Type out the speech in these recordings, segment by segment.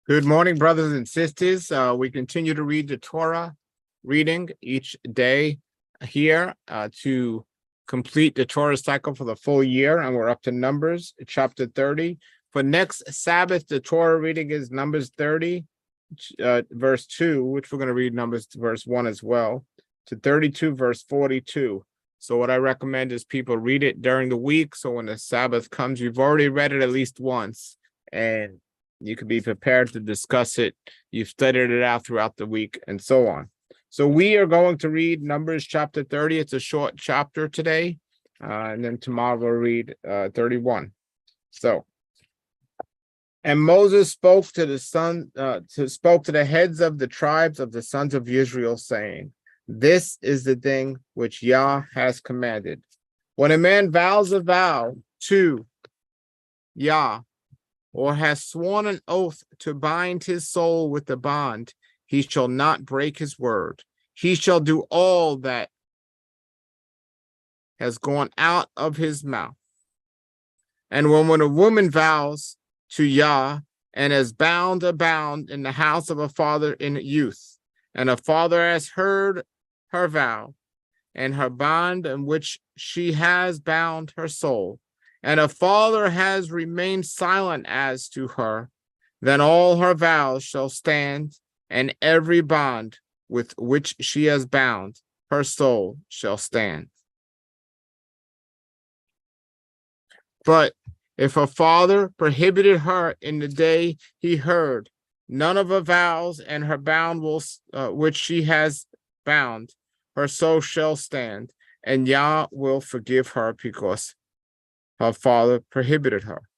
Good morning, brothers and sisters. We continue to read the Torah reading each day here to complete the Torah cycle for the full year, and we're up to Numbers chapter 30. For next Sabbath, the Torah reading is Numbers 30, verse 2, which we're going to read Numbers verse 1 as well, to 32, verse 42. So what I recommend is people read it during the week, so when the Sabbath comes, you've already read it at least once, and you can be prepared to discuss it. You've studied it out throughout the week and so on. So we are going to read Numbers chapter 30. It's a short chapter today. And then tomorrow we'll read 31. And Moses spoke to the heads of the tribes of the sons of Israel, saying, "This is the thing which Yah has commanded. When a man vows a vow to Yah, or has sworn an oath to bind his soul with the bond, he shall not break his word. He shall do all that has gone out of his mouth. And when a woman vows to Yah and has bound a bond in the house of a father in youth, and a father has heard her vow and her bond in which she has bound her soul, and a father has remained silent as to her, then all her vows shall stand, and every bond with which she has bound her soul shall stand. But if her father prohibited her in the day he heard none of her vows and her bound which she has bound, her soul shall stand, and Yah will forgive her because her father prohibited her."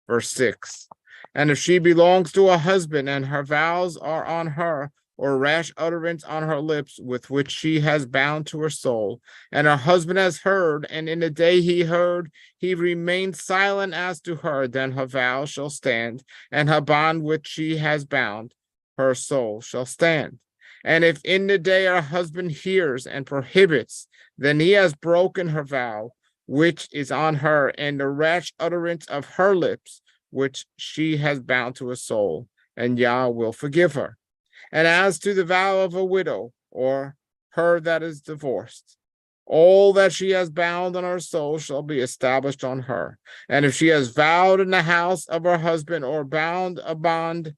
Verse 6. And if she belongs to a husband, and her vows are on her, or rash utterance on her lips, with which she has bound to her soul, and her husband has heard, and in the day he heard, he remained silent as to her, then her vow shall stand, and her bond which she has bound, her soul shall stand. And if in the day her husband hears and prohibits, then he has broken her vow, which is on her, and the rash utterance of her lips, which she has bound to her soul, and Yah will forgive her. And as to the vow of a widow, or her that is divorced, all that she has bound on her soul shall be established on her. And if she has vowed in the house of her husband, or bound a bond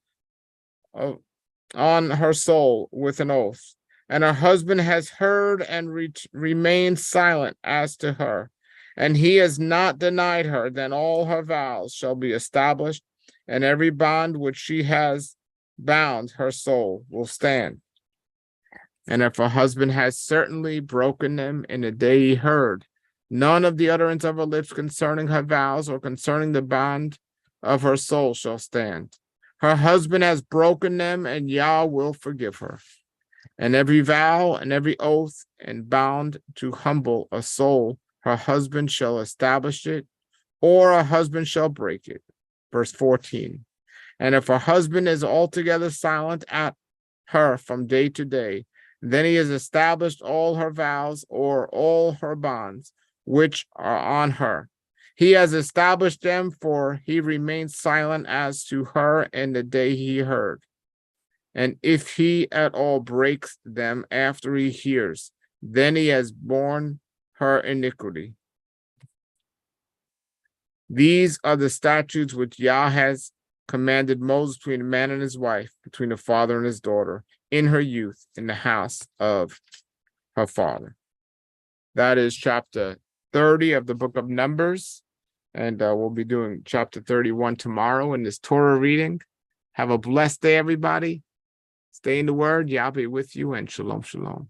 on her soul with an oath, and her husband has heard and remained silent as to her, and he has not denied her, then all her vows shall be established, and every bond which she has bound her soul will stand. And if her husband has certainly broken them in the day he heard none of the utterance of her lips concerning her vows or concerning the bond of her soul shall stand. Her husband has broken them, and Yah will forgive her. And every vow and every oath and bound to humble a soul, her husband shall establish it, or her husband shall break it. Verse 14. And if her husband is altogether silent at her from day to day, then he has established all her vows or all her bonds, which are on her. He has established them, for he remains silent as to her in the day he heard. And if he at all breaks them after he hears, then he has borne her iniquity. These are the statutes which Yah has commanded Moses between a man and his wife, between the father and his daughter, in her youth, in the house of her father. That is chapter 30 of the book of Numbers, and we'll be doing chapter 31 tomorrow in this Torah reading. Have a blessed day, everybody. Stay in the word. Yah be with you, and shalom, shalom.